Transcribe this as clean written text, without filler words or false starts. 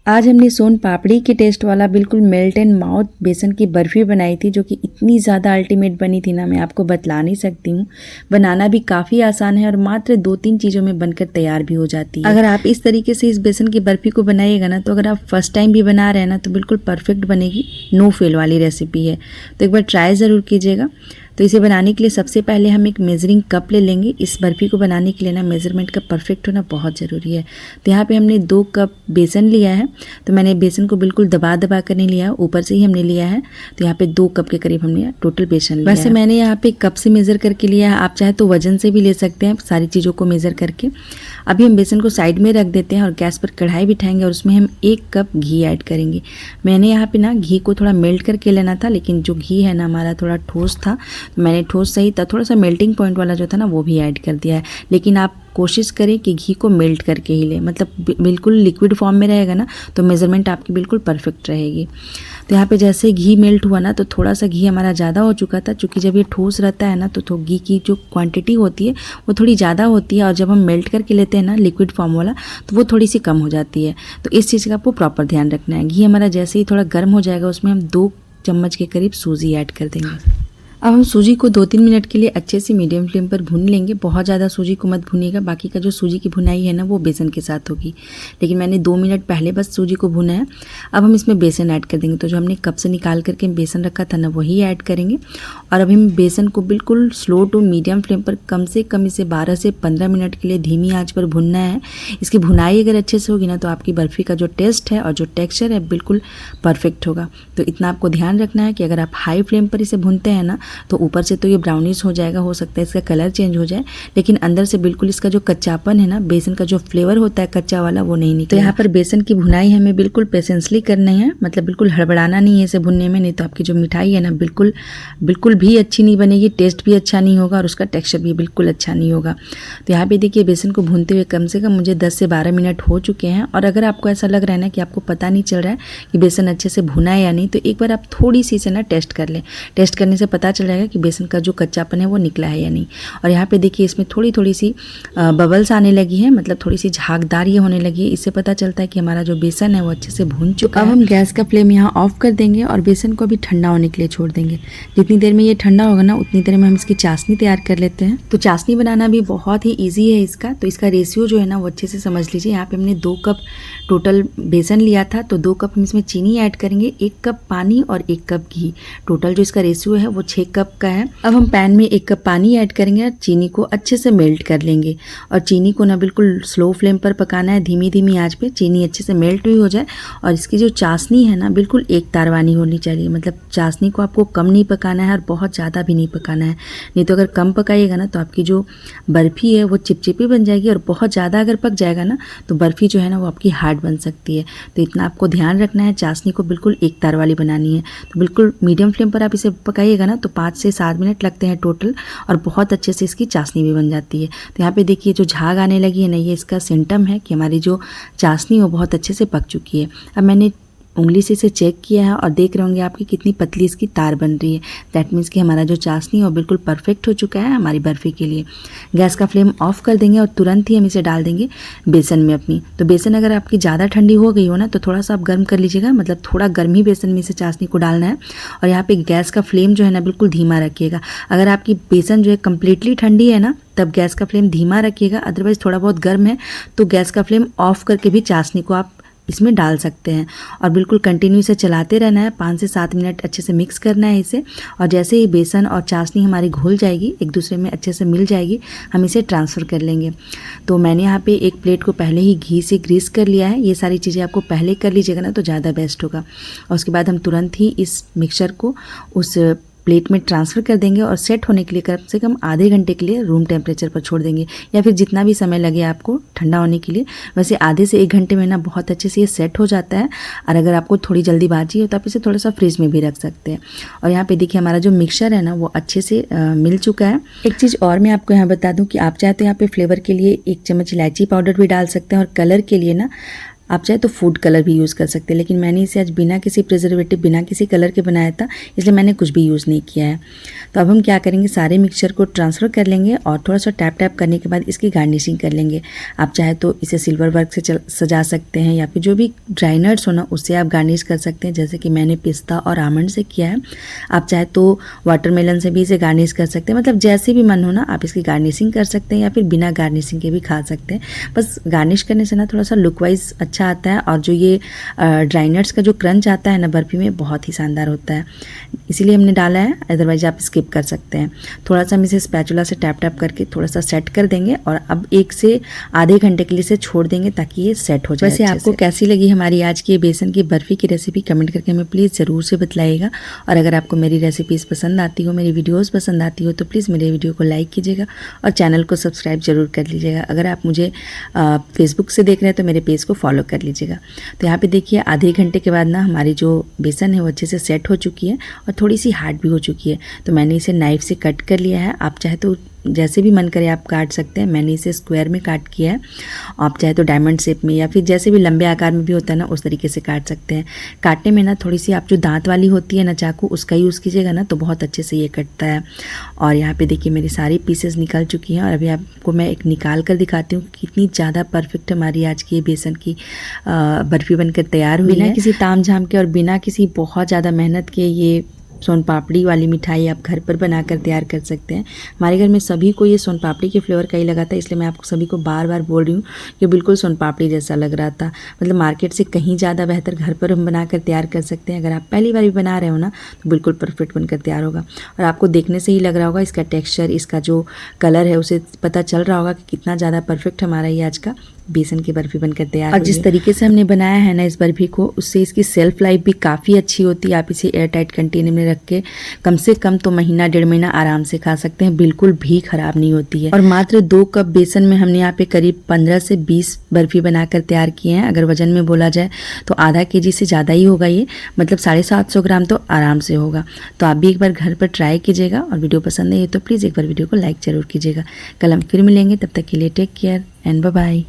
आज हमने सोन पापड़ी के टेस्ट वाला बिल्कुल मेल्ट एंड माउथ बेसन की बर्फ़ी बनाई थी, जो कि इतनी ज़्यादा अल्टीमेट बनी थी ना, मैं आपको बतला नहीं सकती हूँ। बनाना भी काफ़ी आसान है और मात्र 2-3 चीज़ों में बनकर तैयार भी हो जाती है। अगर आप इस तरीके से इस बेसन की बर्फ़ी को बनाइएगा ना, तो अगर आप फर्स्ट टाइम भी बना रहे हैं ना, तो बिल्कुल परफेक्ट बनेगी, नो फेल वाली रेसिपी है। तो एक बार ट्राई ज़रूर कीजिएगा। तो इसे बनाने के लिए सबसे पहले हम एक मेजरिंग कप ले लेंगे। इस बर्फ़ी को बनाने के लिए ना मेज़रमेंट का परफेक्ट होना बहुत ज़रूरी है। तो यहाँ पे हमने 2 कप बेसन लिया है। तो मैंने बेसन को बिल्कुल दबा दबा कर नहीं लिया, ऊपर से ही हमने लिया है। तो यहाँ पे 2 कप के करीब हमने टोटल बेसन लिया है। वैसे मैंने यहाँ पे कप से मेज़र करके लिया है, आप चाहे तो वजन से भी ले सकते हैं सारी चीज़ों को मेज़र करके। अभी हम बेसन को साइड में रख देते हैं और गैस पर कढ़ाई बिठाएंगे और उसमें हम 1 कप घी ऐड करेंगे। मैंने यहाँ पे ना घी को थोड़ा मेल्ट करके लेना था, लेकिन जो घी है ना हमारा थोड़ा ठोस था, तो मैंने ठोस सही था, थोड़ा सा मेल्टिंग पॉइंट वाला जो था ना वो भी ऐड कर दिया है। लेकिन आप कोशिश करें कि घी को मेल्ट करके ही लें, मतलब बिल्कुल लिक्विड फॉर्म में रहेगा ना तो मेज़रमेंट आपकी बिल्कुल परफेक्ट रहेगी। तो यहाँ पे जैसे घी मेल्ट हुआ ना, तो थोड़ा सा घी हमारा ज़्यादा हो चुका था, क्योंकि जब ये ठोस रहता है ना तो घी की जो क्वांटिटी होती है वो थोड़ी ज़्यादा होती है, और जब हम मेल्ट करके लेते हैं ना लिक्विड फॉर्म वाला, तो वो थोड़ी सी कम हो जाती है। तो इस चीज़ का आपको प्रॉपर ध्यान रखना है। घी हमारा जैसे ही थोड़ा गर्म हो जाएगा, उसमें हम 2 चम्मच के करीब सूजी ऐड कर देंगे। अब हम सूजी को 2-3 मिनट के लिए अच्छे से मीडियम फ्लेम पर भून लेंगे। बहुत ज़्यादा सूजी को मत भूनिएगा, बाकी का जो सूजी की भुनाई है ना वो बेसन के साथ होगी, लेकिन मैंने 2 मिनट पहले बस सूजी को भुना है। अब हम इसमें बेसन ऐड कर देंगे। तो जो हमने कप से निकाल करके बेसन रखा था ना वही ऐड करेंगे, और अभी हम बेसन को बिल्कुल स्लो टू मीडियम फ्लेम पर कम से कम इसे 12 से 15 मिनट के लिए धीमी आँच पर भुनना है। इसकी भुनाई अगर अच्छे से होगी ना, तो आपकी बर्फ़ी का जो टेस्ट है और जो टेक्स्चर है बिल्कुल परफेक्ट होगा। तो इतना आपको ध्यान रखना है कि अगर आप हाई फ्लेम पर इसे भूनते हैं ना, तो ऊपर से तो ये ब्राउनिश हो जाएगा, हो सकता है इसका कलर चेंज हो जाए, लेकिन अंदर से बिल्कुल इसका जो कच्चापन है ना, बेसन का जो फ्लेवर होता है कच्चा वाला, वो नहीं निकलेगा। तो यहाँ पर बेसन की भुनाई हमें बिल्कुल पेशेंसली करनी है, मतलब बिल्कुल हड़बड़ाना नहीं है इसे भुनने में, नहीं तो आपकी जो मिठाई है ना बिल्कुल भी अच्छी नहीं बनेगी, टेस्ट भी अच्छा नहीं होगा और उसका टेक्स्चर भी बिल्कुल अच्छा नहीं होगा। तो यहाँ पे देखिए बेसन को भूनते हुए कम से कम मुझे 10 से 12 मिनट हो चुके हैं, और अगर आपको ऐसा लग रहा है ना कि आपको पता नहीं चल रहा है कि बेसन अच्छे से भुना है या नहीं, तो एक बार आप थोड़ी सी इसे ना टेस्ट कर लें। टेस्ट करने से पता चल जाएगा कि बेसन का जो कच्चापन है वो निकला है या नहीं। और यहाँ पे देखिए इसमें थोड़ी सी बबल्स आने लगी है, मतलब थोड़ी सी झागदार ये होने लगी है। इससे पता चलता है कि हमारा जो बेसन है वो अच्छे से भून चुका है। अब हम गैस का फ्लेम यहाँ ऑफ कर देंगे और बेसन को अभी ठंडा होने के लिए छोड़ देंगे। जितनी देर में ये ठंडा होगा ना, उतनी देर में हम इसकी चाशनी तैयार कर लेते हैं। तो चाशनी बनाना भी बहुत ही ईजी है इसका। तो इसका रेशियो जो है ना वो अच्छे से समझ लीजिए। यहाँ पे हमने 2 कप टोटल बेसन लिया था, तो 2 कप हम इसमें चीनी ऐड करेंगे, 1 कप पानी और 1 कप घी। टोटल जो इसका रेशियो है वो 6 कप का है। अब हम पैन में 1 कप पानी ऐड करेंगे और चीनी को अच्छे से मेल्ट कर लेंगे। और चीनी को ना बिल्कुल स्लो फ्लेम पर पकाना है, धीमी धीमी आंच पे चीनी अच्छे से मेल्ट हुई हो जाए। और इसकी जो चाशनी है ना बिल्कुल एक तारवानी होनी चाहिए, मतलब चाशनी को आपको कम नहीं पकाना है और बहुत ज़्यादा भी नहीं पकाना है। नहीं तो अगर कम पकाइएगा ना तो आपकी जो बर्फ़ी है वो चिपचिपी बन जाएगी, और बहुत ज़्यादा अगर पक जाएगा ना तो बर्फ़ी जो है ना वो आपकी हार्ड बन सकती है। तो इतना आपको ध्यान रखना है, चाशनी को बिल्कुल एक तार वाली बनानी है। तो बिल्कुल मीडियम फ्लेम पर आप इसे पकाइएगा ना तो 5 से 7 मिनट लगते हैं टोटल, और बहुत अच्छे से इसकी चाशनी भी बन जाती है। तो यहाँ पे देखिए जो झाग आने लगी है ना, ये इसका सिम्टम है कि हमारी जो चाशनी वो बहुत अच्छे से पक चुकी है। अब मैंने उंगली से इसे चेक किया है और देख रहे होंगे आपकी कितनी पतली इसकी तार बन रही है। दैट मीन्स कि हमारा जो चाशनी है वो बिल्कुल परफेक्ट हो चुका है हमारी बर्फ़ी के लिए। गैस का फ्लेम ऑफ कर देंगे और तुरंत ही हम इसे डाल देंगे बेसन में अपनी। तो बेसन अगर आपकी ज़्यादा ठंडी हो गई हो ना तो थोड़ा सा आप गर्म कर लीजिएगा, मतलब थोड़ा गर्म ही बेसन में इसे चाशनी को डालना है। और यहाँ पे गैस का फ्लेम जो है ना बिल्कुल धीमा रखिएगा। अगर आपकी बेसन जो है कम्प्लीटली ठंडी है ना तब गैस का फ्लेम धीमा रखिएगा, अदरवाइज़ थोड़ा बहुत गर्म है तो गैस का फ्लेम ऑफ करके भी चाशनी को आप इसमें डाल सकते हैं। और बिल्कुल कंटिन्यू इसे चलाते रहना है, 5 से 7 मिनट अच्छे से मिक्स करना है इसे। और जैसे ही बेसन और चाशनी हमारी घुल जाएगी, एक दूसरे में अच्छे से मिल जाएगी, हम इसे ट्रांसफ़र कर लेंगे। तो मैंने यहाँ पे एक प्लेट को पहले ही घी से ग्रीस कर लिया है। ये सारी चीज़ें आपको पहले कर लीजिएगा ना तो ज़्यादा बेस्ट होगा। और उसके बाद हम तुरंत ही इस मिक्सचर को उस प्लेट में ट्रांसफ़र कर देंगे और सेट होने के लिए कम से कम आधे घंटे के लिए रूम टेम्परेचर पर छोड़ देंगे, या फिर जितना भी समय लगे आपको ठंडा होने के लिए। वैसे आधे से 1 घंटे में ना बहुत अच्छे से ये सेट हो जाता है। और अगर आपको थोड़ी जल्दीबाजी हो तो आप इसे थोड़ा सा फ्रिज में भी रख सकते हैं। और यहाँ पे देखिए हमारा जो मिक्सचर है ना वो अच्छे से मिल चुका है। एक चीज़ और मैं आपको यहाँ बता दूँ कि आप चाहे तो यहाँ पे फ्लेवर के लिए 1 चम्मच इलायची पाउडर भी डाल सकते हैं, और कलर के लिए ना आप चाहे तो फूड कलर भी यूज़ कर सकते हैं, लेकिन मैंने इसे आज बिना किसी प्रिजर्वेटिव, बिना किसी कलर के बनाया था, इसलिए मैंने कुछ भी यूज़ नहीं किया है। तो अब हम क्या करेंगे, सारे मिक्सचर को ट्रांसफ़र कर लेंगे और थोड़ा सा टैप टैप करने के बाद इसकी गार्निशिंग कर लेंगे। आप चाहे तो इसे सिल्वर वर्क से सजा सकते हैं, या फिर जो भी ड्राई नट्स हो ना उससे आप गार्निश कर सकते हैं, जैसे कि मैंने पिस्ता और आमंड से किया है। आप चाहे तो वाटरमेलन से भी इसे गार्निश कर सकते हैं, मतलब जैसे भी मन हो ना आप इसकी गार्निशिंग कर सकते हैं, या फिर बिना गार्निशिंग के भी खा सकते हैं। बस गार्निश करने से ना थोड़ा सा लुक वाइज अच्छा आता है, और जो ये ड्राई नट्स का जो क्रंच आता है ना बर्फ़ी में, बहुत ही शानदार होता है, इसीलिए हमने डाला है, अदरवाइज आप स्किप कर सकते हैं। थोड़ा सा हम इसे स्पैचुला से टैप टैप करके थोड़ा सा सेट कर देंगे, और अब 1 से आधे घंटे के लिए इसे छोड़ देंगे ताकि ये सेट हो जाए। वैसे आपको कैसी लगी हमारी आज की बेसन की बर्फ़ी की रेसिपी, कमेंट करके हमें प्लीज़ ज़रूर से बताइएगा। और अगर आपको मेरी रेसिपीज़ पसंद आती हो, मेरी वीडियोस पसंद आती हो, तो प्लीज़ मेरे वीडियो को लाइक कीजिएगा और चैनल को सब्सक्राइब जरूर कर लीजिएगा। अगर आप मुझे फेसबुक से देख रहे हैं तो मेरे पेज को फॉलो कर लीजिएगा। तो यहाँ पे देखिए आधे घंटे के बाद ना हमारी जो बेसन है वो अच्छे से सेट हो चुकी है और थोड़ी सी हार्ड भी हो चुकी है। तो मैंने इसे नाइफ़ से कट कर लिया है। आप चाहे तो जैसे भी मन करे आप काट सकते हैं, मैंने इसे स्क्वायर में काट किया है। आप चाहे तो डायमंड शेप में या फिर जैसे भी लंबे आकार में भी होता है ना उस तरीके से काट सकते हैं। काटने में ना थोड़ी सी आप जो दांत वाली होती है ना चाकू, उसका यूज़ कीजिएगा ना तो बहुत अच्छे से ये कटता है। और यहाँ पे देखिए मेरी सारी पीसेस निकल चुकी हैं, और अभी आपको मैं एक निकाल कर दिखाती हूँ कितनी ज़्यादा परफेक्ट हमारी आज की बेसन की बर्फ़ी बनकर तैयार हुई है। बिना किसी ताम झाम के और बिना किसी बहुत ज़्यादा मेहनत के ये सोन पापड़ी वाली मिठाई आप घर पर बनाकर तैयार कर सकते हैं। हमारे घर में सभी को ये सोन पापड़ी के फ्लेवर का ही लगा था, इसलिए मैं आपको सभी को बार बार बोल रही हूँ कि बिल्कुल सोन पापड़ी जैसा लग रहा था। मतलब मार्केट से कहीं ज़्यादा बेहतर घर पर हम बनाकर तैयार कर सकते हैं। अगर आप पहली बार भी बना रहे हो ना तो बिल्कुल परफेक्ट बनकर तैयार होगा। और आपको देखने से ही लग रहा होगा, इसका टेक्स्चर, इसका जो कलर है उसे पता चल रहा होगा कि कितना ज़्यादा परफेक्ट हमारा ये आज का बेसन की बर्फ़ी बनकर तैयार। और जिस तरीके से हमने बनाया है ना इस बर्फ़ी को, उससे इसकी सेल्फ लाइफ भी काफ़ी अच्छी होती है। आप इसे एयर टाइट कंटेनर में रख के कम से कम तो महीना 1.5 महीना आराम से खा सकते हैं, बिल्कुल भी ख़राब नहीं होती है। और मात्र 2 कप बेसन में हमने यहाँ पे करीब 15 से 20 बर्फ़ी बनाकर तैयार किए हैं। अगर वजन में बोला जाए तो आधा केजी से ज़्यादा ही होगा ये, मतलब 750 ग्राम तो आराम से होगा। तो आप भी एक बार घर पर ट्राई कीजिएगा, और वीडियो पसंद है तो प्लीज़ एक बार वीडियो को लाइक ज़रूर कीजिएगा। कल हम फिर मिलेंगे, तब तक के लिए take care and bye bye.